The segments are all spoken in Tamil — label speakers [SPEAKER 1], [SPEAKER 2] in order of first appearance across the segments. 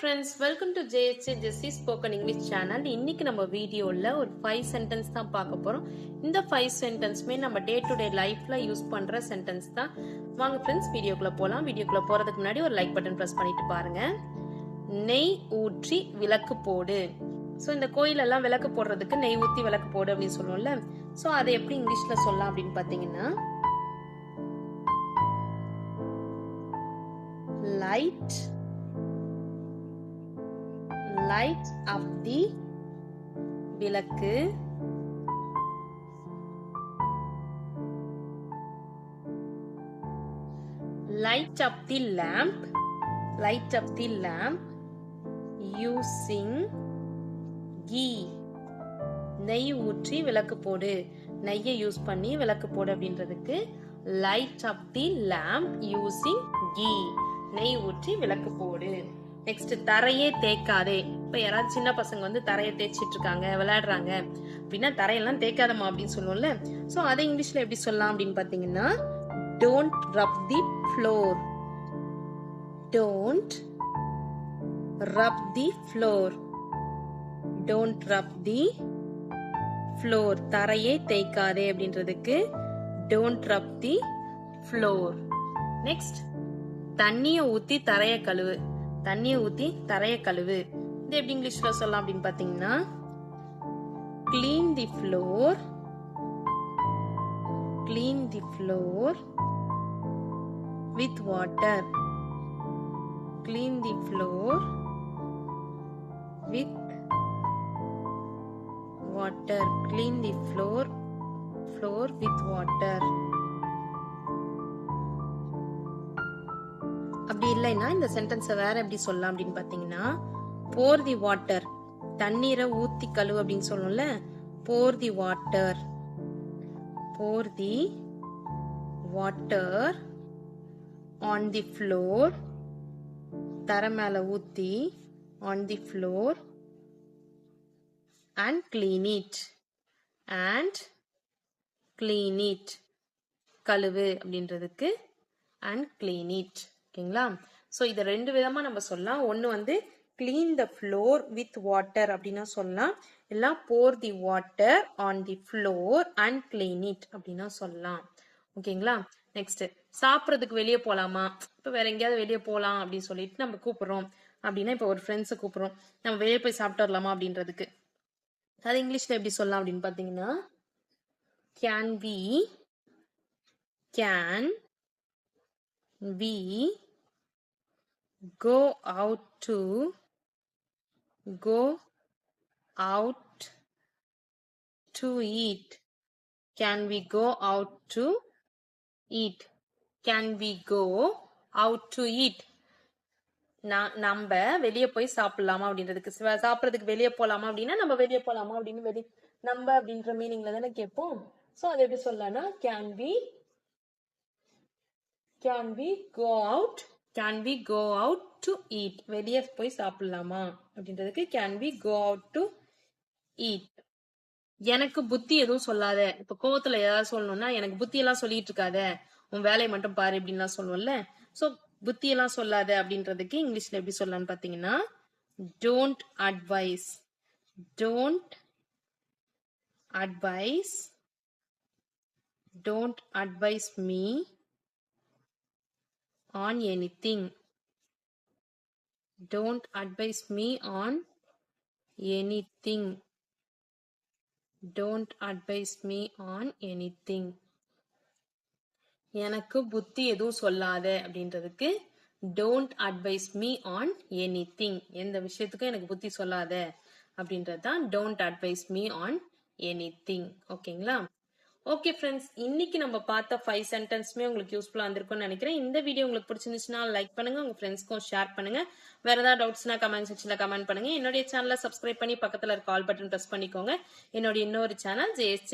[SPEAKER 1] friends, welcome to JHA Jessie Spoken English channel. இன்னைக்கு நம்ம வீடியோல ஒரு 5 சென்டென்ஸ் தான் பார்க்க போறோம். இந்த 5 சென்டென்ஸ்மே நம்ம டே டு டே லைஃப்ல யூஸ் பண்ற சென்டென்ஸ் தான். வாங்க friends வீடியோக்குள்ள போலாம். வீடியோக்குள்ள போறதுக்கு முன்னாடி ஒரு லைக் பட்டன் பிரஸ் பண்ணிட்டு பாருங்க. நெய் ஊற்றி விளக்கு போடு. சோ இந்த கோயில எல்லாம் விளக்கு போடுறதுக்கு நெய் ஊத்தி விளக்கு போடு அப்படி சொல்லுவோம்ல. சோ அதை எப்படி இங்கிலீஷ்ல சொல்லலாம் அப்படின்னு பாத்தீங்கன்னா light up the விளக்கு light up the lamp using ghee நெய் ஊற்றி விளக்கு போடு நெய்யை யூஸ் பண்ணி விளக்கு போடு அப்படின்றதுக்கு light up the lamp using ghee நெய் ஊற்றி விளக்கு போடு. நெக்ஸ்ட் தரையே தேய்க்காதே. இப்ப யாராவது சின்ன பசங்க வந்து தரையை தேய்ச்சிட்டு இருக்காங்க விளையாடுறாங்க அப்படின்னா தரையெல்லாம் தேய்க்காதமா அப்படின்னு சொல்லுவோம்ல. சோ அதை இங்கிலீஷ்ல எப்படி சொல்லலாம் அப்படின்னு பாத்தீங்கன்னா don't rub the floor. Don't rub the floor. Don't rub the floor. தரையை தேய்க்காதே அப்படின்றதுக்கு don't rub the floor. Next தண்ணிய ஊத்தி தரைய கழுவு. தண்ணிய ஊத்தி தரைய கழுவு. இது எப்படி இங்கிலீஷ்ல சொல்லலாம் அப்படின்னு பாத்தீங்கன்னா clean the floor. Clean the floor with water. Clean the floor with water. Clean the floor with water. அப்படி இல்லைன்னா இந்த சென்டென்ஸை வேற எப்படி சொல்லலாம் அப்படின்னு பாத்தீங்கன்னா pour the water. தண்ணீரை ஊத்தி கழுவு அப்படின்னு சொல்லணும்ல. pour the water. Pour the water on the floor. தரை மேல ஊத்தி on the floor and clean it. And clean it. கழுவு அப்படின்றதுக்கு and clean it. ஓகேங்களா? சோ இத ரெண்டு விதமா நம்ம சொல்லலாம். ஒன்னு வந்து clean the floor with water அப்படினா சொல்லலாம். இல்ல pour the water on the floor and clean it அப்படினா சொல்லலாம். ஓகேங்களா? நெக்ஸ்ட் சாப்பிடுறதுக்கு வெளியே போலாமா? இப்ப வேற எங்கயாவது வெளியே போலாம் அப்படி சொல்லிட்டு நம்ம கூப்பிடுறோம் அப்படின்னா இப்ப ஒரு ஃப்ரெண்ட்ஸை கூப்பிடுறோம் நம்ம வெளியே போய் சாப்பிட்டு வரலாமா அப்படின்றதுக்கு அது இங்கிலீஷ்ல எப்படி சொல்லலாம் அப்படின்னு பாத்தீங்கன்னா can we go out to eat? Can we go out to eat? Can we go out to eat? நம்ம வெளியே போய் சாப்பிடலாமா அப்படின்றதுக்கு சாப்பிடறதுக்கு வெளியே போலாமா அப்படின்னா நம்ம வெளியே போலாமா அப்படின்னு நம்ம அப்படின்ற மீனிங்ல தானே கேட்போம். சோ அது எப்படி சொல்லலாம்னா can we go out to eat? வெளியே போய் சாப்பிடலாமா அப்படின்றதுக்கு can we go out to eat? எனக்கு புத்தி எதுவும் சொல்லாத. இப்ப கோவத்துல ஏதாவது சொல்லணும்னா எனக்கு புத்தி எல்லாம் சொல்லிட்டு இருக்காத உன் வேலையை மட்டும் பாரு அப்படின்லாம் சொல்லுவோம்ல. சோ புத்தி எல்லாம் சொல்லாத அப்படின்றதுக்கு இங்கிலீஷ்ல எப்படி சொல்லலாம்னு பாத்தீங்கன்னா don't advise me on anything. Don't advise me on anything. Don't advise me on anything. எனக்கு புத்தி எதுவும் சொல்லாத அப்படின்றதுக்கு don't advise me on anything. எந்த விஷயத்துக்கும் எனக்கு புத்தி சொல்லாத அப்படின்றது தான் don't advise me on anything. ஓகேங்களா? ஓகே ஃப்ரெண்ட்ஸ், இன்னைக்கு நம்ம பார்த்த 5 சென்டென்ஸ்மே உங்களுக்கு யூஸ்ஃபுல்லா இருந்திருக்கும்னு நினைக்கிறேன். இந்த வீடியோ உங்களுக்கு பிடிச்சிருந்துச்சுன்னா லைக் பண்ணுங்க, உங்க ஃப்ரெண்ட்ஸ்க்கும் ஷேர் பண்ணுங்க. வேற ஏதாவது டவுட்ஸ்னா கமெண்ட் செக்ஷன்ல கமெண்ட் பண்ணுங்க. என்னுடைய சேனலை சப்ஸ்கிரைப் பண்ணி பக்கத்துல இருக்க ஆல் பட்டன் பிரஸ் பண்ணிக்கோங்க. என்னுடைய இன்னொரு சேனல் JSJ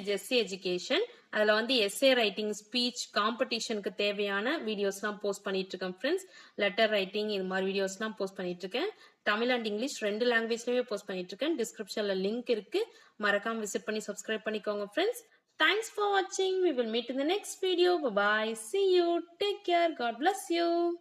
[SPEAKER 1] Jessie எஜுகேஷன். அதுல வந்து எஸ்ஏ ரைட்டிங், ஸ்பீச் காம்படிஷனுக்கு தேவையான வீடியோஸ்லாம் போஸ்ட் பண்ணிட்டு இருக்கேன் ஃப்ரெண்ட்ஸ். லெட்டர் ரைட்டிங் இது மாதிரி வீடியோஸ்லாம் போஸ்ட் பண்ணிட்டு இருக்கேன். தமிழ் அண்ட் இங்கிலீஷ் ரெண்டு லாங்குவேஜ்லயுமே போஸ்ட் பண்ணிட்டு இருக்கேன். டிஸ்கிரிப்ஷன்ல லிங்க் இருக்கு, மறக்காம விசிட் பண்ணி சப்ஸ்கிரைப் பண்ணிக்கோங்க friends. Thanks for watching. We will meet in the next video. Bye bye. See you. Take care. God bless you.